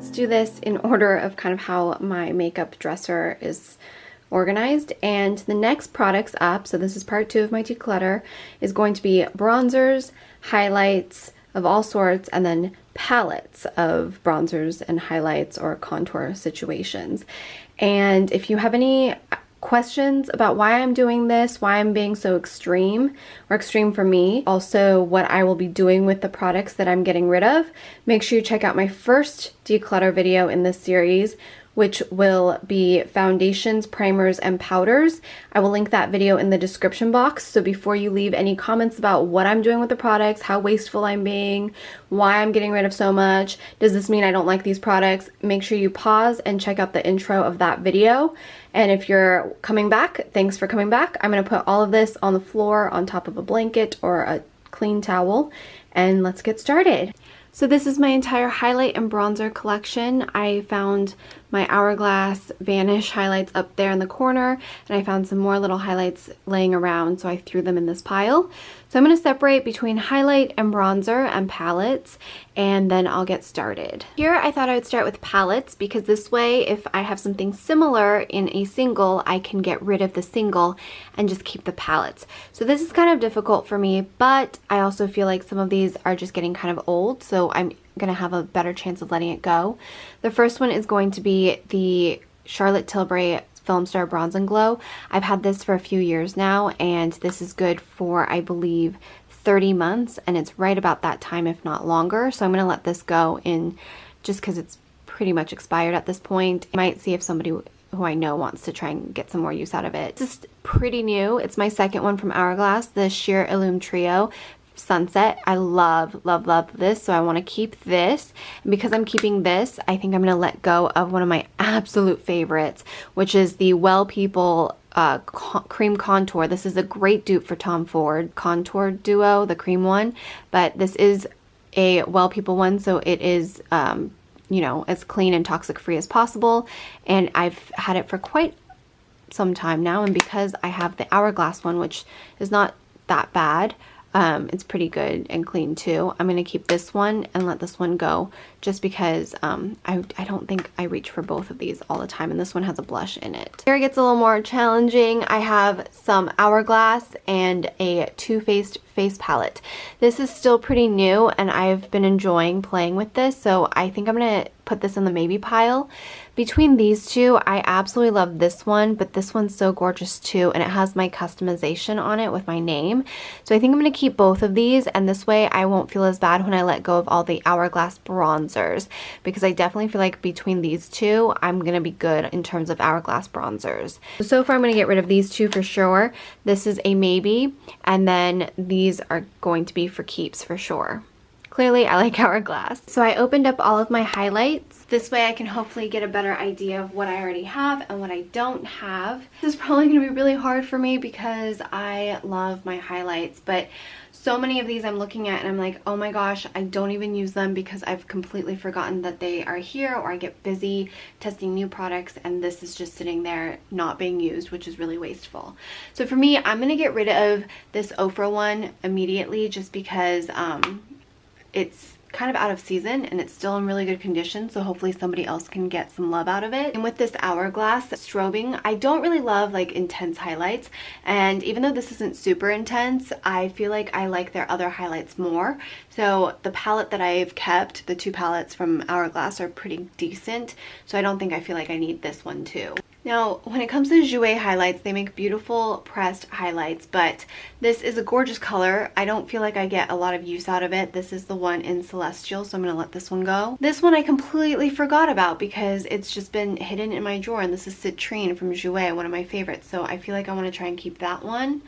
let's do this in order of kind of how my makeup dresser is organized. And the next products up, so this is part 2 of my declutter, is going to be bronzers, highlights of all sorts, and then palettes of bronzers and highlights or contour situations. And if you have any questions about why I'm doing this, why I'm being so extreme, or extreme for me, also what I will be doing with the products that I'm getting rid of, make sure you check out my first declutter video in this series, which will be foundations, primers, and powders. I will link that video in the description box. So before you leave any comments about what I'm doing with the products, how wasteful I'm being, why I'm getting rid of so much, does this mean I don't like these products, make sure you pause and check out the intro of that video. And if you're coming back, thanks for coming back. I'm gonna put all of this on the floor on top of a blanket or a clean towel, and let's get started. So this is my entire highlight and bronzer collection. I found my Hourglass Vanish highlights up there in the corner, and I found some more little highlights laying around, so I threw them in this pile. So I'm going to separate between highlight and bronzer and palettes, and then I'll get started. Here I thought I would start with palettes, because this way if I have something similar in a single, I can get rid of the single and just keep the palettes. So this is kind of difficult for me, but I also feel like some of these are just getting kind of old, so I'm gonna have a better chance of letting it go. The first one is going to be the Charlotte Tilbury Film Star Bronze and Glow. I've had this for a few years now, and this is good for, I believe, 30 months, and it's right about that time, if not longer. So I'm gonna let this go in just because it's pretty much expired at this point. I might see if somebody who I know wants to try and get some more use out of it. It's just pretty new. It's my second one from Hourglass, the Sheer Illum Trio Sunset. I love, love, love this, so I want to keep this. And because I'm keeping this, I think I'm going to let go of one of my absolute favorites, which is the Well People cream contour. This is a great dupe for Tom Ford contour duo, the cream one, but this is a Well People one, so it is you know, as clean and toxic free as possible, and I've had it for quite some time now. And because I have the Hourglass one, which is not that bad, it's pretty good and clean too, I'm gonna keep this one and let this one go, just because I don't think I reach for both of these all the time, and this one has a blush in it. Here it gets a little more challenging. I have some Hourglass and a Too Faced face palette. This is still pretty new, and I've been enjoying playing with this, so I think I'm gonna put this in the maybe pile. Between these two, I absolutely love this one, but this one's so gorgeous too, and it has my customization on it with my name. So I think I'm going to keep both of these, and this way I won't feel as bad when I let go of all the Hourglass bronzers, because I definitely feel like between these two, I'm going to be good in terms of Hourglass bronzers. So far I'm going to get rid of these two for sure. This is a maybe, and then these are going to be for keeps for sure. Clearly, I like Hourglass. So I opened up all of my highlights. This way I can hopefully get a better idea of what I already have and what I don't have. This is probably going to be really hard for me because I love my highlights, but so many of these I'm looking at and I'm like, oh my gosh, I don't even use them because I've completely forgotten that they are here, or I get busy testing new products and this is just sitting there not being used, which is really wasteful. So for me, I'm going to get rid of this Ofra one immediately, just because it's kind of out of season and it's still in really good condition, so hopefully somebody else can get some love out of it. And with this Hourglass strobing, I don't really love like intense highlights, and even though this isn't super intense, I feel like I like their other highlights more. So the palette that I've kept, the two palettes from Hourglass, are pretty decent, so I don't think I feel like I need this one too. Now, when it comes to Jouer highlights, they make beautiful pressed highlights, but this is a gorgeous color. I don't feel like I get a lot of use out of it. This is the one in Celestial, so I'm going to let this one go. This one I completely forgot about because it's just been hidden in my drawer, and this is Citrine from Jouer, one of my favorites, so I feel like I want to try and keep that one.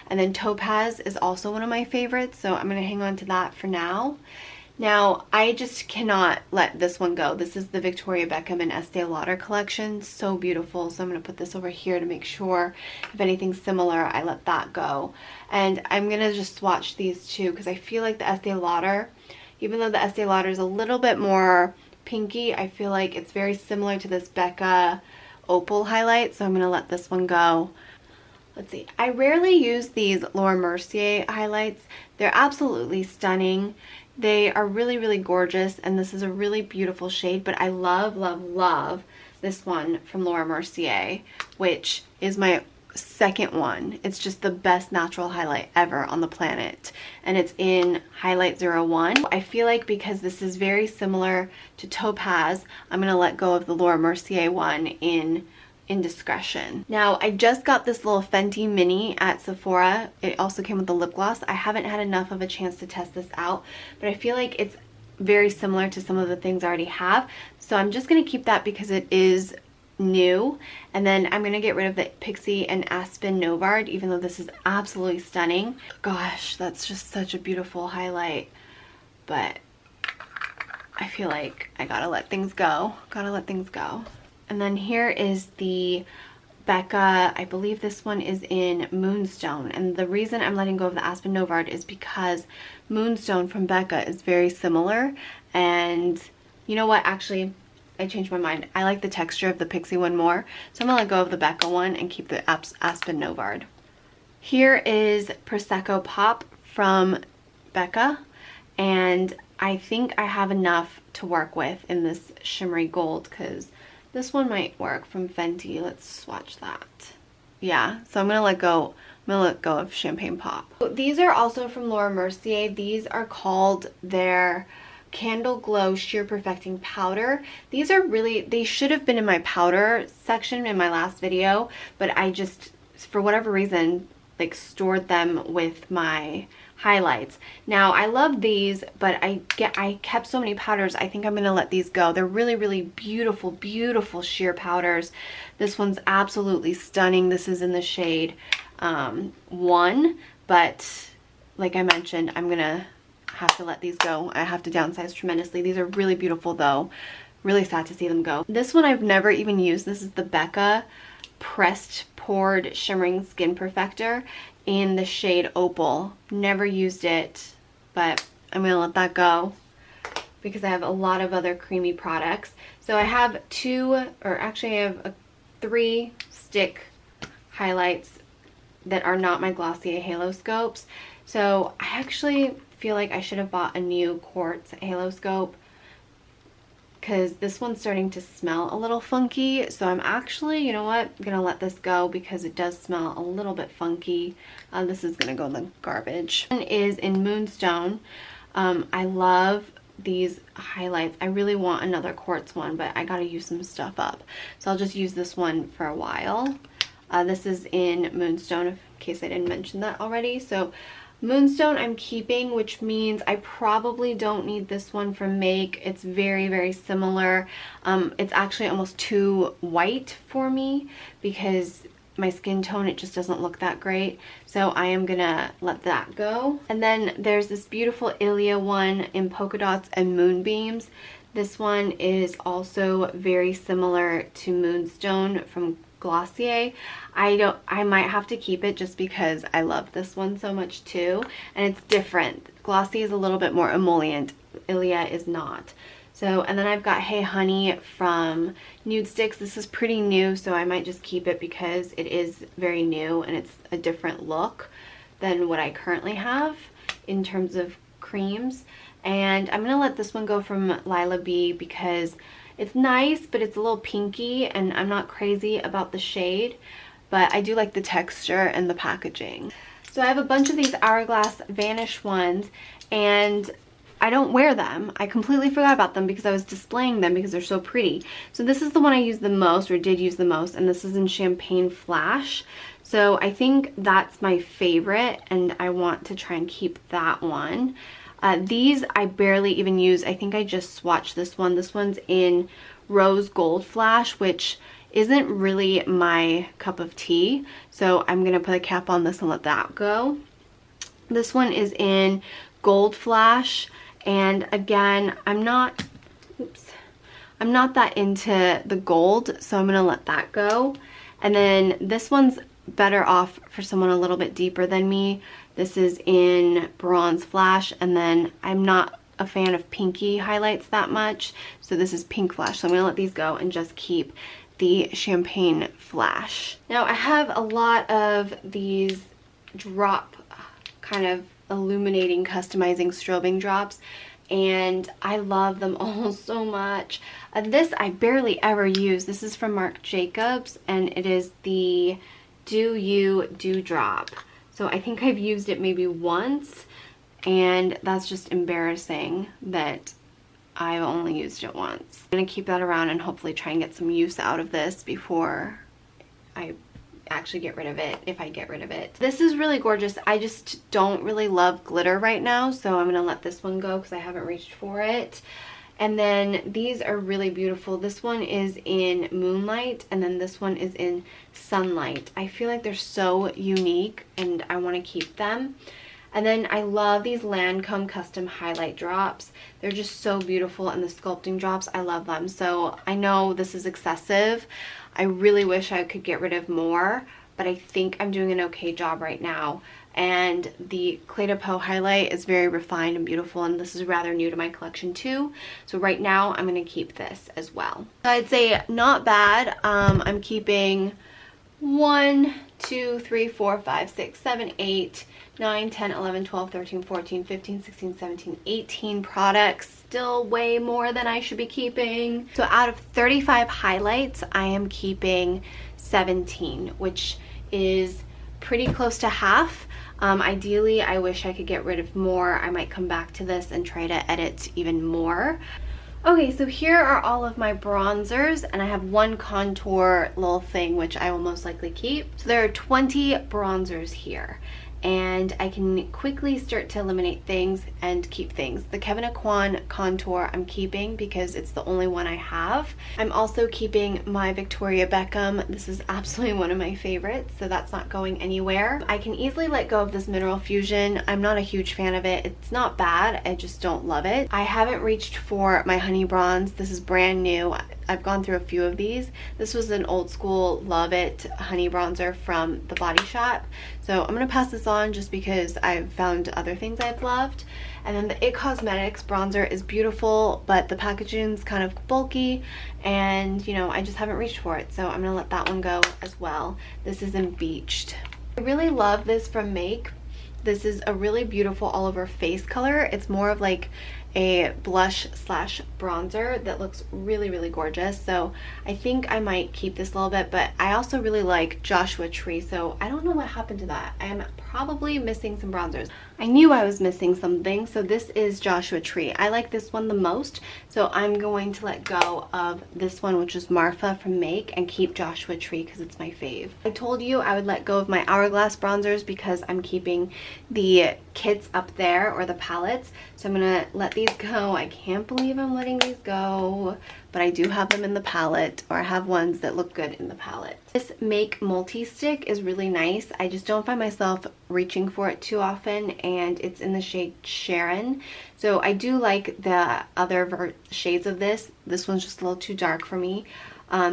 And then Topaz is also one of my favorites, so I'm going to hang on to that for now. Now, I just cannot let this one go. This is the Victoria Beckham and Estee Lauder collection. So beautiful. So I'm going to put this over here to make sure if anything's similar, I let that go. And I'm going to just swatch these two because I feel like the Estee Lauder, even though the Estee Lauder is a little bit more pinky, I feel like it's very similar to this Becca Opal highlight. So I'm going to let this one go. Let's see. I rarely use these Laura Mercier highlights. They're absolutely stunning. They are really, really gorgeous, and this is a really beautiful shade, but I love, love, love this one from Laura Mercier, which is my second one. It's just the best natural highlight ever on the planet, and it's in Highlight 01. I feel like because this is very similar to Topaz, I'm gonna let go of the Laura Mercier one in Indiscretion. Now, I just got this little Fenty mini at Sephora. It also came with the lip gloss. I haven't had enough of a chance to test this out, but I feel like it's very similar to some of the things I already have, so I'm just gonna keep that because it is new. And then I'm gonna get rid of the Pixie and Aspen Novard, even though this is absolutely stunning. Gosh, that's just such a beautiful highlight, but I feel like I gotta let things go. And then here is the Becca, I believe this one is in Moonstone, and the reason I'm letting go of the Aspen Novard is because Moonstone from Becca is very similar. And you know what, actually I changed my mind. I like the texture of the Pixie one more, so I'm gonna let go of the Becca one and keep the Aspen Novard. Here is Prosecco Pop from Becca, and I think I have enough to work with in this shimmery gold, because this one might work from Fenty. Let's swatch that. Yeah, so I'm gonna let go of Champagne Pop. These are also from Laura Mercier. These are called their Candle Glow Sheer Perfecting Powder. These are really, they should have been in my powder section in my last video, but I just, for whatever reason, like stored them with my highlights. Now, I love these, but I kept so many powders, I think I'm gonna let these go. They're really, really beautiful, beautiful sheer powders. This one's absolutely stunning. This is in the shade 1, but like I mentioned, I'm gonna have to let these go. I have to downsize tremendously. These are really beautiful though. Really sad to see them go. This one I've never even used. This is the Becca Pressed Poured Shimmering Skin Perfector in the shade Opal. Never used it, but I'm gonna let that go because I have a lot of other creamy products. So I have 3 stick highlights that are not my Glossier Halo Scopes. So I actually feel like I should have bought a new quartz halo scope because this one's starting to smell a little funky. So I'm actually, you know what, I'm gonna let this go because it does smell a little bit funky. This is gonna go in the garbage. One is in Moonstone. I love these highlights. I really want another quartz one, but I gotta use some stuff up, so I'll just use this one for a while. This is in Moonstone, in case I didn't mention that already. So Moonstone I'm keeping, which means I probably don't need this one from Make. It's very, very similar. It's actually almost too white for me because my skin tone, it just doesn't look that great. So I am gonna let that go. And then there's this beautiful Ilia one in Polka Dots and Moonbeams. This one is also very similar to Moonstone from Glossier. I might have to keep it just because I love this one so much too, and it's different. Glossier is a little bit more emollient, Ilia is not. So, and then I've got Hey Honey from Nude Sticks. This is pretty new, so I might just keep it because it is very new and it's a different look than what I currently have in terms of creams. And I'm gonna let this one go from Lila B because it's nice, but it's a little pinky, and I'm not crazy about the shade, but I do like the texture and the packaging. So I have a bunch of these Hourglass Vanish ones, and I don't wear them. I completely forgot about them because I was displaying them because they're so pretty. So this is the one I use the most, or did use the most, and this is in Champagne Flash. So I think that's my favorite, and I want to try and keep that one. These I barely even use. I think I just swatched this one. This one's in Rose Gold Flash, which isn't really my cup of tea. So I'm going to put a cap on this and let that go. This one is in Gold Flash. And again, I'm not that into the gold, so I'm going to let that go. And then this one's better off for someone a little bit deeper than me. This is in Bronze Flash, and then I'm not a fan of pinky highlights that much, so this is Pink Flash. So I'm gonna let these go and just keep the Champagne Flash. Now I have a lot of these drop kind of illuminating, customizing strobing drops, and I love them all so much. This I barely ever use. This is from Marc Jacobs, and it is the Do You Dewdrop. So I think I've used it maybe once, and that's just embarrassing that I've only used it once. I'm gonna keep that around and hopefully try and get some use out of this before I actually get rid of it, if I get rid of it. This is really gorgeous. I just don't really love glitter right now, so I'm gonna let this one go because I haven't reached for it. And then these are really beautiful. This one is in Moonlight, and then this one is in Sunlight. I feel like they're so unique and I want to keep them. And then I love these Lancome custom highlight drops. They're just so beautiful, and the sculpting drops, I love them. So I know this is excessive. I really wish I could get rid of more, but I think I'm doing an okay job right now. And the Clé de Peau highlight is very refined and beautiful, and this is rather new to my collection too. So right now I'm going to keep this as well. I'd say not bad. I'm keeping 1, 2, 3, 4, 5, 6, 7, 8, 9, 10, 11, 12, 13, 14, 15, 16, 17, 18 products. Still way more than I should be keeping. So out of 35 highlights, I am keeping 17, which is pretty close to half. Ideally, I wish I could get rid of more. I might come back to this and try to edit even more. Okay, so here are all of my bronzers, and I have one contour little thing which I will most likely keep. So there are 20 bronzers here, and I can quickly start to eliminate things and keep things. The Kevyn Aucoin contour I'm keeping because it's the only one I have. I'm also keeping my Victoria Beckham. This is absolutely one of my favorites, so that's not going anywhere. I can easily let go of this Mineral Fusion. I'm not a huge fan of it. It's not bad, I just don't love it. I haven't reached for my Honey Bronze. This is brand new. I've gone through a few of these. This was an old school Love It honey bronzer from the Body Shop. So I'm going to pass this on just because I've found other things I've loved. And then the It Cosmetics bronzer is beautiful, but the packaging's kind of bulky, and you know, I just haven't reached for it. So I'm going to let that one go as well. This is in Beached. I really love this from Make. This is a really beautiful all over face color. It's more of like a blush slash bronzer that looks really, really gorgeous. So I think I might keep this a little bit, but I also really like Joshua Tree. So I don't know what happened to that. I am probably missing some bronzers. I knew I was missing something. So this is Joshua Tree. I like this one the most. So I'm going to let go of this one, which is Marfa from Make, and keep Joshua Tree because it's my fave. I told you I would let go of my Hourglass bronzers because I'm keeping the kits up there, or the palettes. So I'm gonna let these go. I can't believe I'm letting these go, but I do have them in the palette, or I have ones that look good in the palette. This Make multi-stick is really nice. I just don't find myself reaching for it too often, and it's in the shade Serein. So I do like the other shades of this. This one's just a little too dark for me.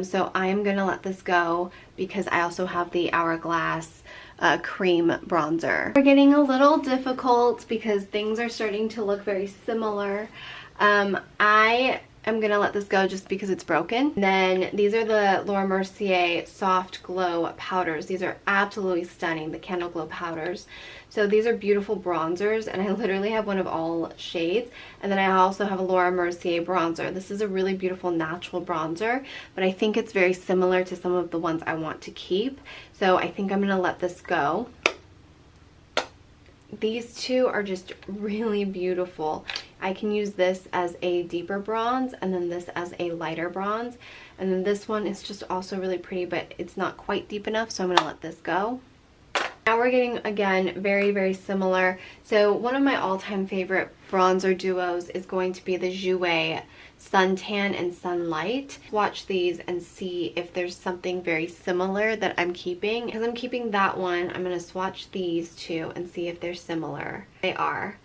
So I am gonna let this go because I also have the Hourglass cream bronzer. We're getting a little difficult because things are starting to look very similar. I am gonna let this go just because it's broken. Then these are the Laura Mercier Soft Glow powders. These are absolutely stunning, the Candle Glow powders. So these are beautiful bronzers, and I literally have one of all shades. And then I also have a Laura Mercier bronzer. This is a really beautiful natural bronzer, but I think it's very similar to some of the ones I want to keep. So I think I'm gonna let this go. These two are just really beautiful. I can use this as a deeper bronze, and then this as a lighter bronze. And then this one is just also really pretty, but it's not quite deep enough, so I'm gonna let this go. Now we're getting, again, very, very similar. So one of my all-time favorite bronzer duos is going to be the Jouer Suntan and Sunlight. Watch these and see if there's something very similar that I'm keeping. Because I'm keeping that one, I'm going to swatch these two and see if they're similar. They are.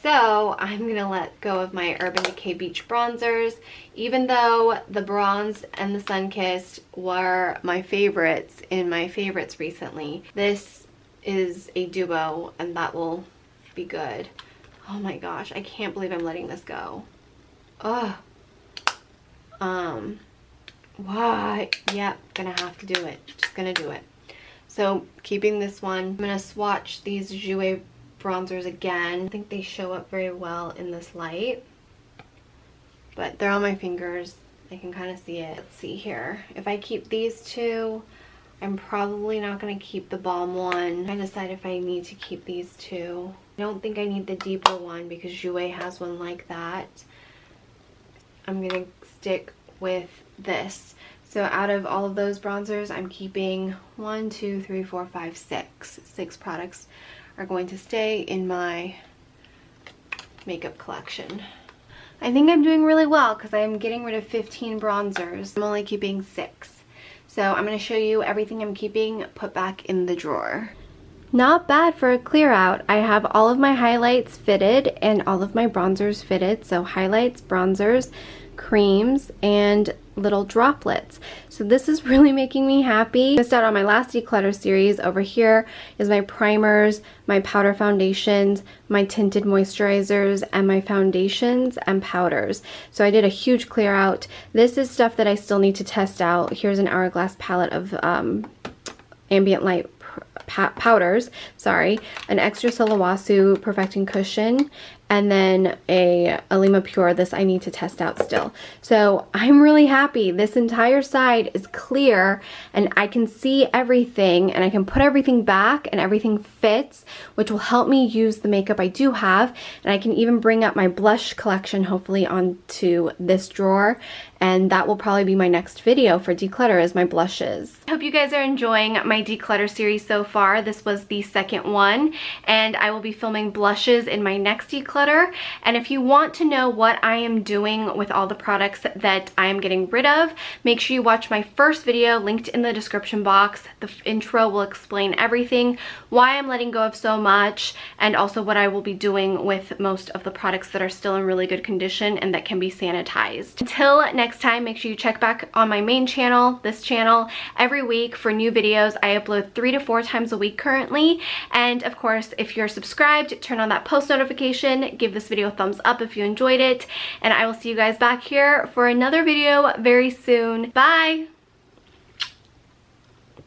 So I'm going to let go of my Urban Decay Beach bronzers. Even though the Bronze and the Sunkissed were my favorites in my favorites recently, this is a duo, and that will be good. Oh my gosh, I can't believe I'm letting this go. Ugh. Why? Yep, gonna have to do it. Just gonna do it. So keeping this one, I'm gonna swatch these Jouer bronzers again. I think they show up very well in this light, but they're on my fingers. I can kind of see it. Let's see here. If I keep these two, I'm probably not going to keep the balm one. I decide if I need to keep these two. I don't think I need the deeper one because Jouer has one like that. I'm going to stick with this. So out of all of those bronzers, I'm keeping 1, 2, 3, 4, 5, 6. 6 products are going to stay in my makeup collection. I think I'm doing really well because I'm getting rid of 15 bronzers. I'm only keeping 6. So I'm going to show you everything I'm keeping put back in the drawer. Not bad for a clear out. I have all of my highlights fitted and all of my bronzers fitted. So highlights, bronzers, creams, and little droplets. So this is really making me happy. I missed out on my last declutter series. Over here is my primers, my powder foundations, my tinted moisturizers, and my foundations and powders. So I did a huge clear out. This is stuff that I still need to test out. Here's an Hourglass palette of ambient light powders, sorry, an extra Solowasu perfecting cushion, and then a Alima Pure. This I need to test out still. So I'm really happy. This entire side is clear and I can see everything and I can put everything back and everything fits, which will help me use the makeup I do have. And I can even bring up my blush collection hopefully onto this drawer, and that will probably be my next video for declutter, is my blushes. I hope you guys are enjoying my declutter series so far. This was the second one, and I will be filming blushes in my next declutter. And if you want to know what I am doing with all the products that I am getting rid of, make sure you watch my first video linked in the description box. The intro will explain everything, why I'm letting go of so much, and also what I will be doing with most of the products that are still in really good condition and that can be sanitized. Until next time, make sure you check back on my main channel, this channel, every week for new videos. I upload 3 to 4 times a week currently. And of course, if you're subscribed, turn on that post notification, give this video a thumbs up if you enjoyed it, and I will see you guys back here for another video very soon. Bye!